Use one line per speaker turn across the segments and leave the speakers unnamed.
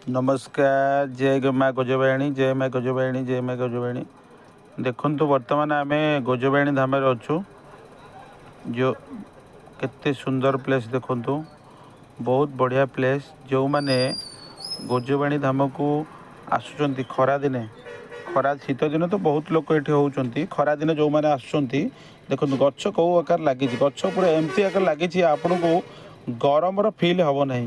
नमस्कार। जय माँ गजबाणी, जय माँ गजबाणी, जय माँ गजबाणी। देखु बर्तमान आम गजबाणी धाम अच्छु। जो केते सुंदर प्लेस देखु, बहुत बढ़िया प्लेस। जो मैंने गजबाणी धाम को आसुँच खरा दिने, खरा शीत दिन तो बहुत लोग ये होती। खरा दिन जो मैंने आसुँच देखो गच कौ आकार लगी, गच पूरा एमती आकार लगी आपन को गरम फिल हम ना।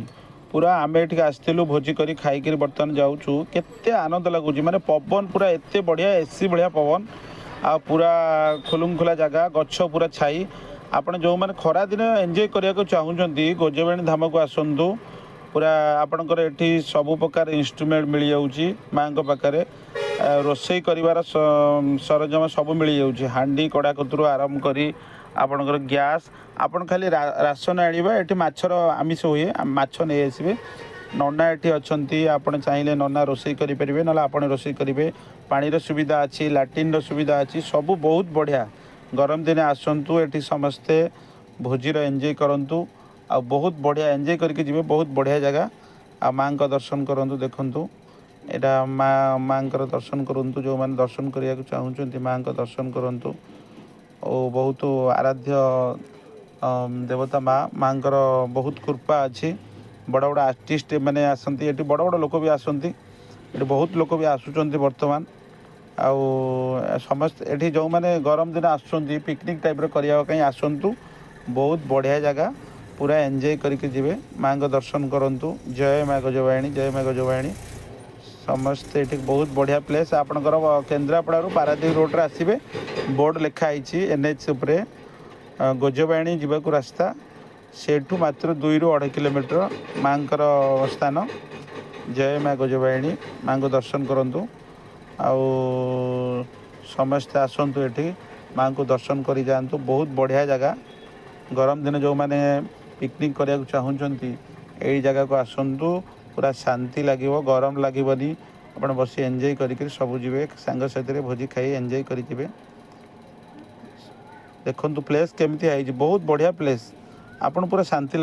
पूरा आम ये आसलु भोजी कर खाई बर्तमान जाऊँ केते आनंद लगुच। माने पवन पूरा एत बढ़िया एसी भाया पवन आ पूरा खुलुमखुला जगह गच पूरा छाई। आपड़ जो मैंने खरा दिन एंजॉय करने को चाहूँगी गजबाणी धाम को आसतु। पूरा आपणकर ये सबु प्रकार इंस्ट्रूमेंट मिल जाऊँगी माँ पाखे। रोषे कर सरंजाम सब मिल जाऊँगी, हांडी कड़ा कतरू आरंभ करी आपणकर गैस। आपन खाली राशन आनिबा। ये माछर आमिष हुए, माछ नहीं आसबे। नना ये अच्छा, आपड़ चाहिए नना रोषे करेंगे ना आप रोषे करेंगे। पानी सुविधा अच्छी, लाट्रिन सुविधा अच्छी, सब बहुत बढ़िया। गरम दिन आसतु, ये समस्ते भोजीर एंजॉय करूँ। आ बहुत बढ़िया एंजॉय करके जी। बहुत बढ़िया जगह। आ माँ का दर्शन करूँ। देखु यहाँ माँ का दर्शन करूँ। जो मैंने दर्शन करने को चाहूँगी माँ का दर्शन करूँ। और बहुत आराध्य देवता माँ का बहुत कृपा अच्छी। बड़ बड़ आर्टिस्ट मैंने आसती, ये बड़ बड़ लोक भी आसती, ये बहुत लोक भी आसुँच बर्तमान। आउ समस्त ये जो मैंने गरम दिन आसुँच पिकनिक टाइप करने आसतु। बहुत बढ़िया जगह, पूरा एंजॉय करके जी। माँ का दर्शन करूँ। जय माँ गजबाणी, जय माँ गजबाणी। समस्ते ये बहुत बढ़िया प्लेस। आपणकर केन्द्रापड़ा पारादीप रोड आसबे, बोर्ड लिखाई एनएच उपरे गजबाणी जावाक रास्ता। सेठू मात्र 2 ରୁ 2.5 किलोमीटर माँ स्थान। जय माँ गजबाणी, माँ को दर्शन करूँ। आउ समस्ते आसतु ये माँ को दर्शन कर जातु। बहुत बढ़िया जगह। गरम दिन जो मैंने पिकनिक करने को चाहूँगी यही जगह को आसतु। पूरा शांति लगे, गरम लगनी। आप बस एंजॉय कर सब जी सांग साथी भोजी खाई एंजॉय करेंगे। देखु प्लेस केमती है, बहुत बढ़िया प्लेस। आपन पूरा शांति